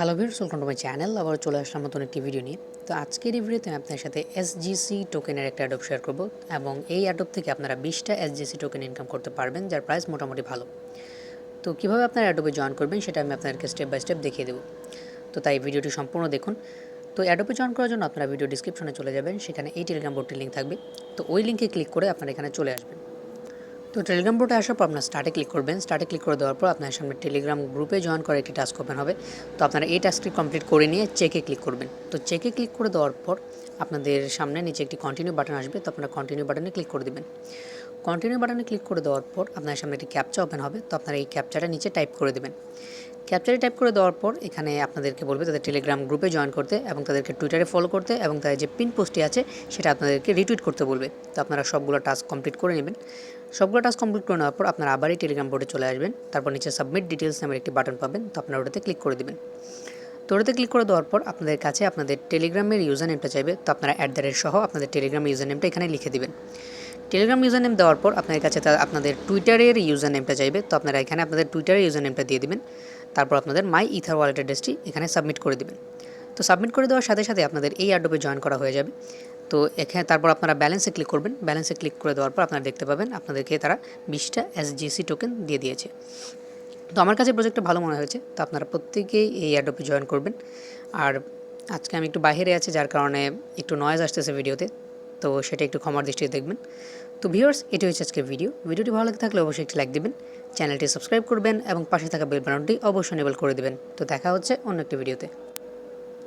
Hello viewers, welcome to my channel. আবার চলে আসলাম নতুন একটি ভিডিও নিয়ে। তো আজকের এই ভিডিওতে আমি আপনার সাথে এসজিসি টোকেনের একটা অ্যাডপ শেয়ার করব এবং এই অ্যাডপ থেকে আপনারা 20টা এসজিসি টোকেন ইনকাম করতে পারবেন, যার প্রাইস মোটামুটি ভালো। তো কীভাবে আপনারা অ্যাডপে জয়েন করবেন সেটা আমি আপনাদেরকে স্টেপ বাই স্টেপ দেখিয়ে দেবো। তো তাই ভিডিওটি সম্পূর্ণ দেখুন। তো অ্যাডপে জয়েন করার জন্য আপনারা ভিডিও ডিসক্রিপশনে চলে যাবেন, সেখানে এই টেলিগ্রাম বোর্ডটির লিঙ্ক থাকবে। তো ওই লিঙ্কে ক্লিক করে আপনারা এখানে চলে আসবেন। তো টেলিগ্রাম বোর্ডে আসার পর আপনার স্টার্টে ক্লিক করবেন। স্টার্টে ক্লিক করে দেওয়ার পর আপনার সামনে টেলিগ্রাম গ্রুপে জয়েন করার একটি টাস্ক ওপেন হবে। তো আপনারা এই টাস্কটি কমপ্লিট করে নিয়ে চেকে ক্লিক করবেন। তো চেকে ক্লিক করে দেওয়ার পর আপনাদের সামনে নিচে একটি কন্টিনিউ বাটন আসবে। তো আপনারা কন্টিনিউ বাটনে ক্লিক করে দেবেন। কন্টিনিউ বাটনে ক্লিক করে দেওয়ার পর আপনার সামনে একটি ক্যাপচা ওপেন হবে। তো আপনারা এই ক্যাপচাটা নিচে টাইপ করে দেবেন। ক্যাপচারে টাইপ করে দেওয়ার পর এখানে আপনাদেরকে বলবে তাদের টেলিগ্রাম গ্রুপে জয়েন করতে এবং তাদেরকে টুইটারে ফলো করতে এবং তাদের যে পিন পোস্টটি আছে সেটা আপনাদেরকে রিটুইট করতে বলবে। তো আপনারা সবগুলো টাস্ক কমপ্লিট করে নেবেন। সবগুলো টাস্ক কমপ্লিট করে নেওয়ার পর আপনারা আবার এই টেলিগ্রাম বোর্ডে চলে আসবেন। তারপর নিচে সাবমিট ডিটেলস নামের একটি বাটন পাবেন। তো আপনারা ওটাতে ক্লিক করে দেবেন। তো ওটাতে ক্লিক করে দেওয়ার পর আপনাদের কাছে আপনাদের টেলিগ্রামের ইউজার নেমটা চাইবে। তো আপনারা @ সহ আপনাদের টেলিগ্রামের ইউজার নেমটা এখানে লিখে দেবেন। টেলিগ্রাম ইউজার নেম দেওয়ার পর আপনাদের কাছে আপনাদের টুইটারের ইউজার নেমটা চাইবে। তো আপনারা এখানে আপনাদের টুইটারের ইউজার নেমটা দিয়ে দেবেন। তারপর আপনাদের মাই ইথার ওয়ালেট অ্যাড্রেসটি এখানে সাবমিট করে দেবেন। তো সাবমিট করে দেওয়ার সাথে সাথে আপনাদের এই অ্যাডপে জয়েন করা হয়ে যাবে। তো এখানে তারপর আপনারা ব্যালেন্সে ক্লিক করবেন। ব্যালেন্সে ক্লিক করে দেওয়ার পর আপনারা দেখতে পাবেন আপনাদেরকে তারা 20টা এসজিসি টোকেন দিয়ে দিয়েছে। তো আমার কাছে প্রজেক্টটা ভালো মনে হয়েছে। তো আপনারা প্রত্যেকেই এই অ্যাডপে জয়েন করবেন। আর আজকে আমি একটু বাইরে আছি, যার কারণে একটু নয়েজ আসতেছে ভিডিওতে, তো সেটা একটু ক্ষমার দৃষ্টিতে দেখবেন। তো ভিউয়ার্স, এটি হচ্ছে আজকের ভিডিওটি ভালো লাগে থাকলে অবশ্যই একটি লাইক দেবেন, চ্যানেলটি সাবস্ক্রাইব করবেন এবং পাশে থাকা বেল বাটনটি অবশ্যই এনেবল করে দেবেন। তো দেখা হচ্ছে অন্য একটি ভিডিওতে।